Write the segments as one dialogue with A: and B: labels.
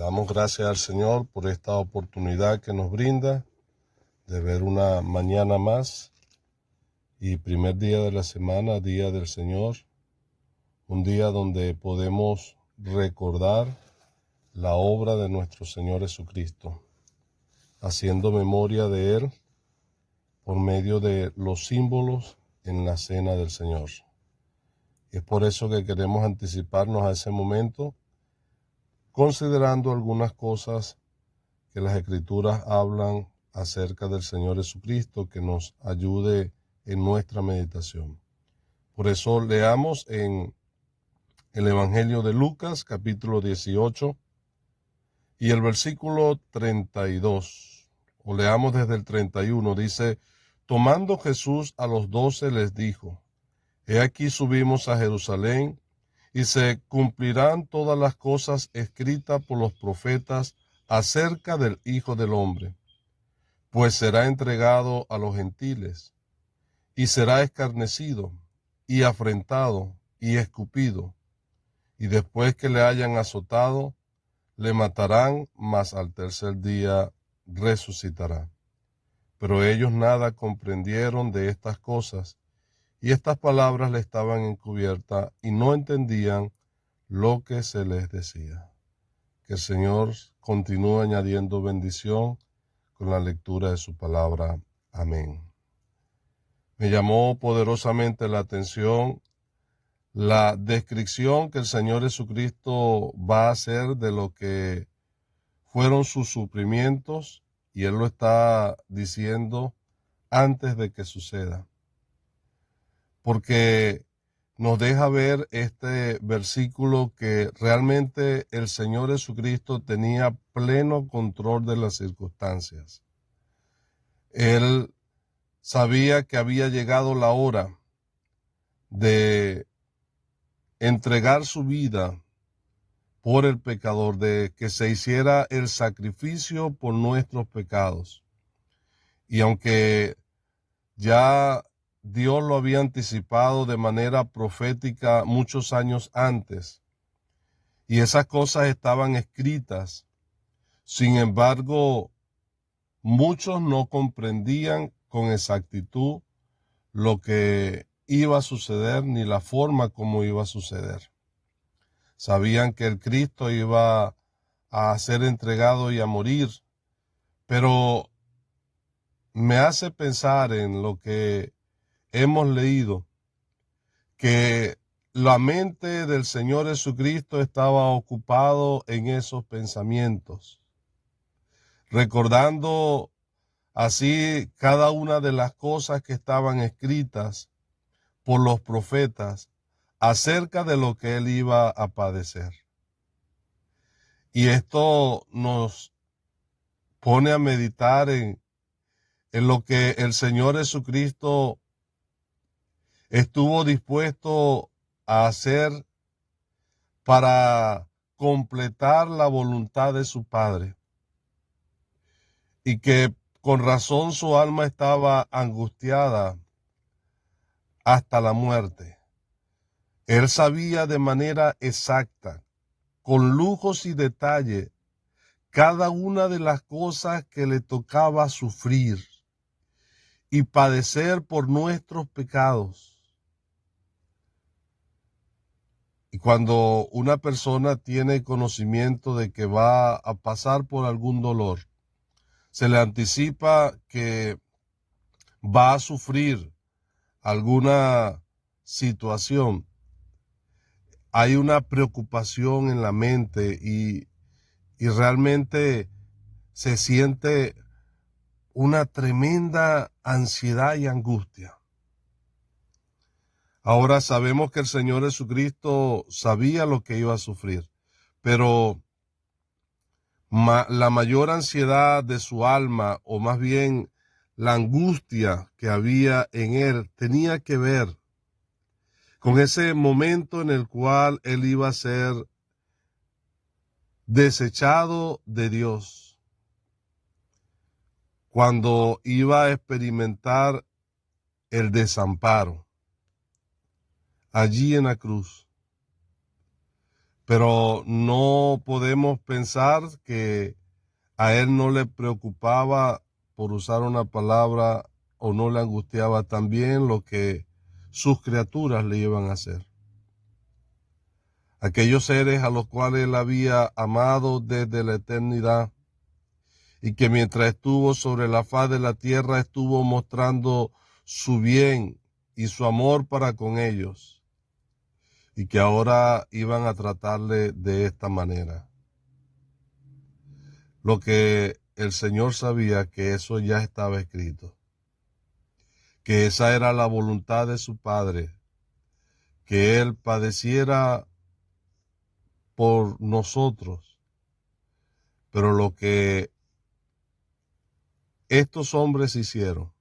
A: Damos gracias al Señor por esta oportunidad que nos brinda de ver una mañana más y primer día de la semana, día del Señor, un día donde podemos recordar la obra de nuestro Señor Jesucristo, haciendo memoria de Él por medio de los símbolos en la cena del Señor. Y es por eso que queremos anticiparnos a ese momento, considerando algunas cosas que las Escrituras hablan acerca del Señor Jesucristo, que nos ayude en nuestra meditación. Por eso leamos en el Evangelio de Lucas, capítulo 18, y el versículo 32, o leamos desde el 31, dice: tomando Jesús a los 12 les dijo: He aquí subimos a Jerusalén, y se cumplirán todas las cosas escritas por los profetas acerca del Hijo del Hombre, pues será entregado a los gentiles, y será escarnecido, y afrentado, y escupido, y después que le hayan azotado, le matarán, mas al tercer día resucitará. Pero ellos nada comprendieron de estas cosas, y estas palabras le estaban encubiertas, y no entendían lo que se les decía. Que el Señor continúe añadiendo bendición con la lectura de su palabra. Amén. Me llamó poderosamente la atención la descripción que el Señor Jesucristo va a hacer de lo que fueron sus sufrimientos, y Él lo está diciendo antes de que suceda, porque nos deja ver este versículo que realmente el Señor Jesucristo tenía pleno control de las circunstancias. Él sabía que había llegado la hora de entregar su vida por el pecador, de que se hiciera el sacrificio por nuestros pecados. Y aunque ya Dios lo había anticipado de manera profética muchos años antes, y esas cosas estaban escritas, sin embargo, muchos no comprendían con exactitud lo que iba a suceder ni la forma como iba a suceder. Sabían que el Cristo iba a ser entregado y a morir, pero me hace pensar en lo que hemos leído, que la mente del Señor Jesucristo estaba ocupado en esos pensamientos, recordando así cada una de las cosas que estaban escritas por los profetas acerca de lo que él iba a padecer. Y esto nos pone a meditar en lo que el Señor Jesucristo estuvo dispuesto a hacer para completar la voluntad de su Padre, y que con razón su alma estaba angustiada hasta la muerte. Él sabía de manera exacta, con lujos y detalle, cada una de las cosas que le tocaba sufrir y padecer por nuestros pecados. Y cuando una persona tiene conocimiento de que va a pasar por algún dolor, se le anticipa que va a sufrir alguna situación, hay una preocupación en la mente y realmente se siente una tremenda ansiedad y angustia. Ahora sabemos que el Señor Jesucristo sabía lo que iba a sufrir, pero la mayor ansiedad de su alma, o más bien la angustia que había en él, tenía que ver con ese momento en el cual él iba a ser desechado de Dios, cuando iba a experimentar el desamparo allí en la cruz. Pero no podemos pensar que a él no le preocupaba, por usar una palabra, o no le angustiaba también lo que sus criaturas le iban a hacer. Aquellos seres a los cuales él había amado desde la eternidad y que mientras estuvo sobre la faz de la tierra estuvo mostrando su bien y su amor para con ellos, y que ahora iban a tratarle de esta manera. Lo que el Señor sabía, que eso ya estaba escrito, que esa era la voluntad de su Padre, que Él padeciera por nosotros. Pero lo que estos hombres hicieron,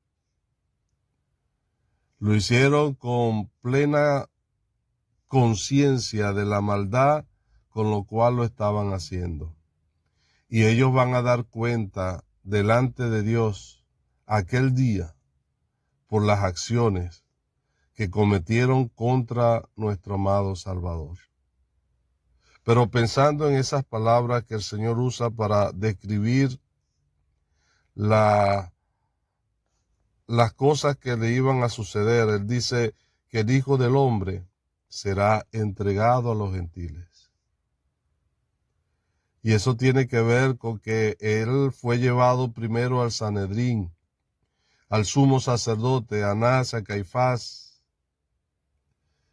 A: lo hicieron con plena conciencia de la maldad con lo cual lo estaban haciendo. Y ellos van a dar cuenta delante de Dios aquel día por las acciones que cometieron contra nuestro amado Salvador. Pero pensando en esas palabras que el Señor usa para describir las cosas que le iban a suceder, Él dice que el Hijo del Hombre será entregado a los gentiles. Y eso tiene que ver con que Él fue llevado primero al Sanedrín, al sumo sacerdote, a Anás, a Caifás.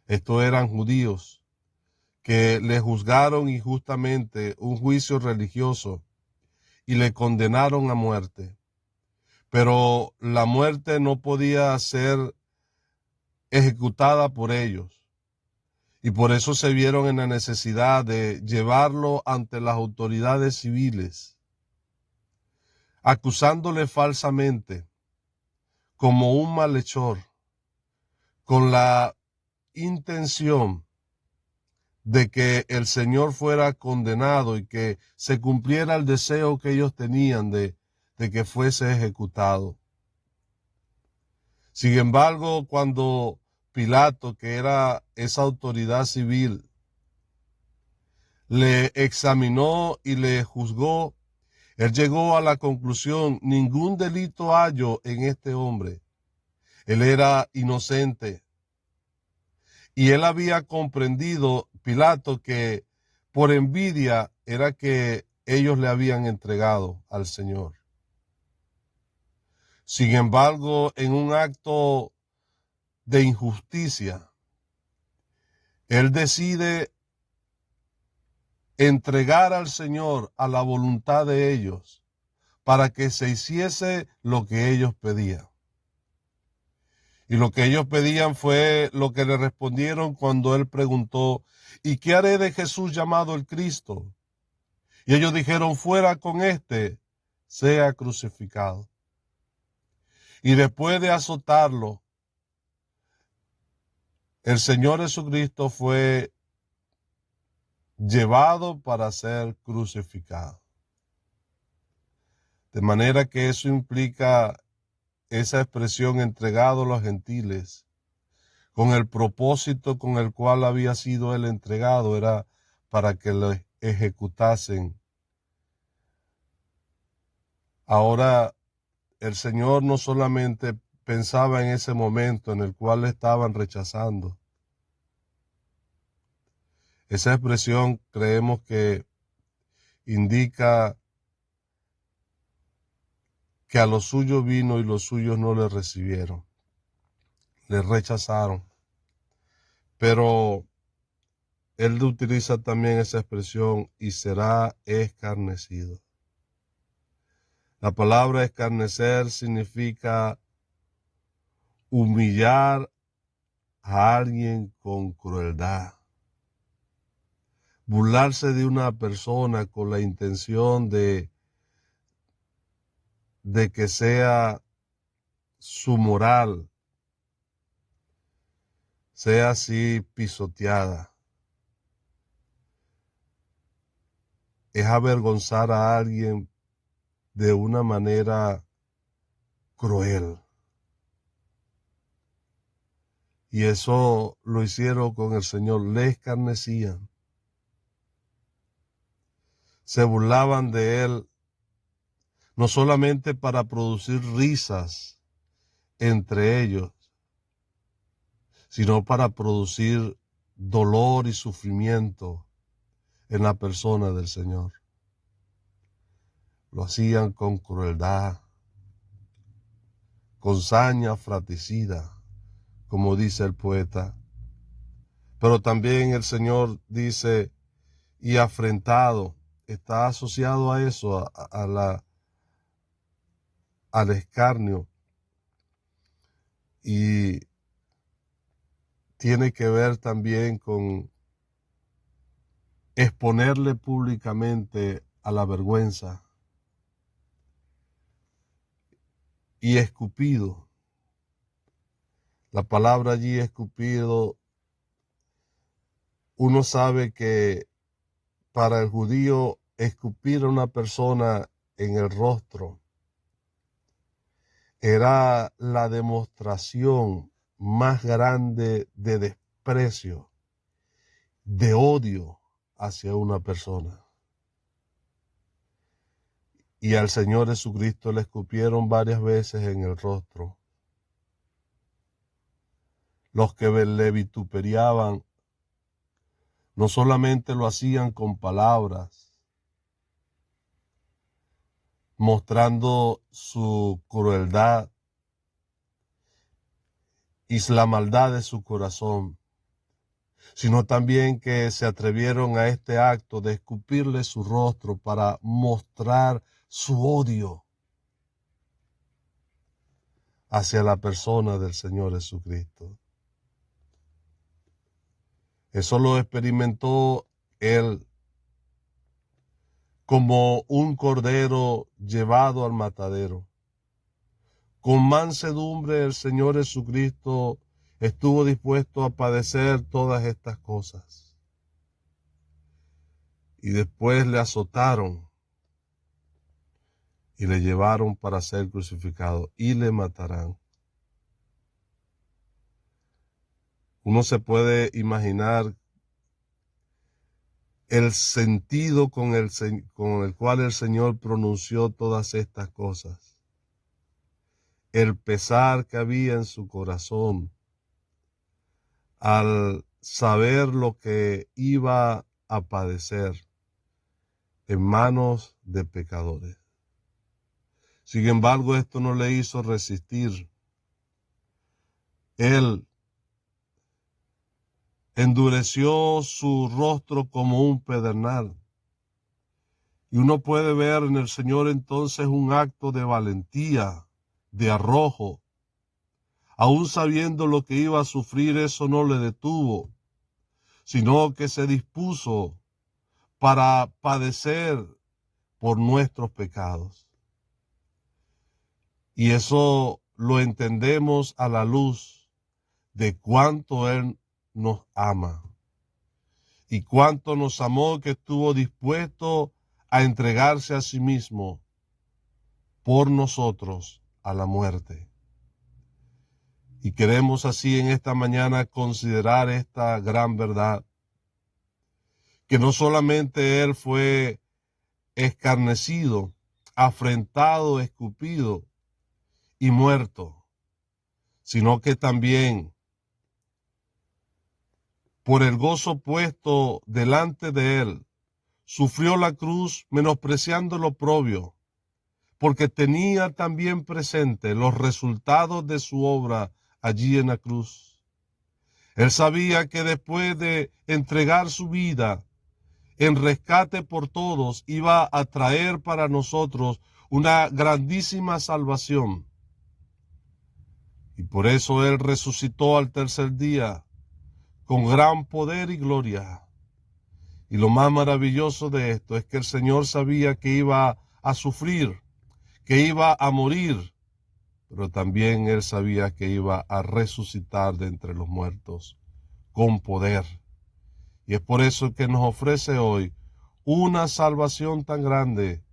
A: Estos eran judíos que le juzgaron injustamente un juicio religioso y le condenaron a muerte. Pero la muerte no podía ser ejecutada por ellos. Y por eso se vieron en la necesidad de llevarlo ante las autoridades civiles, acusándole falsamente como un malhechor, con la intención de que el Señor fuera condenado y que se cumpliera el deseo que ellos tenían de que fuese ejecutado. Sin embargo, cuando Pilato, que era esa autoridad civil, le examinó y le juzgó, él llegó a la conclusión: ningún delito hallo en este hombre. Él era inocente. Y él había comprendido, Pilato, que por envidia era que ellos le habían entregado al Señor. Sin embargo, en un acto de injusticia, él decide entregar al Señor a la voluntad de ellos para que se hiciese lo que ellos pedían. Y lo que ellos pedían fue lo que le respondieron cuando él preguntó: ¿y qué haré de Jesús llamado el Cristo? Y ellos dijeron: fuera con este, sea crucificado. Y después de azotarlo, el Señor Jesucristo fue llevado para ser crucificado. De manera que eso implica esa expresión: entregado a los gentiles, con el propósito con el cual había sido él entregado, era para que lo ejecutasen. Ahora, el Señor no solamente pensaba en ese momento en el cual le estaban rechazando. Esa expresión creemos que indica que a los suyos vino y los suyos no le recibieron, le rechazaron. Pero él utiliza también esa expresión: y será escarnecido. La palabra escarnecer significa humillar a alguien con crueldad, burlarse de una persona con la intención de que sea su moral, sea así pisoteada. Es avergonzar a alguien de una manera cruel. Y eso lo hicieron con el Señor, le escarnecían. se burlaban de él, no solamente para producir risas entre ellos, sino para producir dolor y sufrimiento en la persona del Señor. Lo hacían con crueldad, con saña fratricida, como dice el poeta. Pero también el Señor dice, y afrentado, está asociado a eso, al escarnio, y tiene que ver también con exponerle públicamente a la vergüenza, y escupido. La palabra allí escupido, uno sabe que para el judío escupir a una persona en el rostro era la demostración más grande de desprecio, de odio hacia una persona. Y al Señor Jesucristo le escupieron varias veces en el rostro. Los que le vituperiaban no solamente lo hacían con palabras, mostrando su crueldad y la maldad de su corazón, sino también que se atrevieron a este acto de escupirle su rostro para mostrar su odio hacia la persona del Señor Jesucristo. Eso lo experimentó él como un cordero llevado al matadero. Con mansedumbre el Señor Jesucristo estuvo dispuesto a padecer todas estas cosas. Y después le azotaron y le llevaron para ser crucificado y le matarán. Uno se puede imaginar el sentido con el cual el Señor pronunció todas estas cosas. El pesar que había en su corazón al saber lo que iba a padecer en manos de pecadores. Sin embargo, esto no le hizo resistir. Él endureció su rostro como un pedernal. Y uno puede ver en el Señor entonces un acto de valentía, de arrojo. Aún sabiendo lo que iba a sufrir, eso no le detuvo, sino que se dispuso para padecer por nuestros pecados. Y eso lo entendemos a la luz de cuánto Él nos ama y cuánto nos amó, que estuvo dispuesto a entregarse a sí mismo por nosotros a la muerte. Y queremos así en esta mañana considerar esta gran verdad, que no solamente Él fue escarnecido, afrentado, escupido y muerto, sino que también por el gozo puesto delante de Él, sufrió la cruz menospreciando lo oprobio, porque tenía también presente los resultados de su obra allí en la cruz. Él sabía que después de entregar su vida en rescate por todos, iba a traer para nosotros una grandísima salvación. Y por eso Él resucitó al tercer día con gran poder y gloria. Y lo más maravilloso de esto es que el Señor sabía que iba a sufrir, que iba a morir, pero también Él sabía que iba a resucitar de entre los muertos con poder. Y es por eso que nos ofrece hoy una salvación tan grande,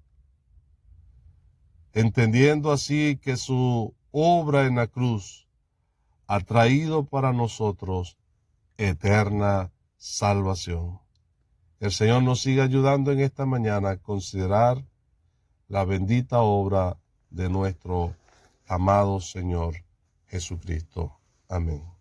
A: entendiendo así que su obra en la cruz ha traído para nosotros eterna salvación. El Señor nos siga ayudando en esta mañana a considerar la bendita obra de nuestro amado Señor Jesucristo. Amén.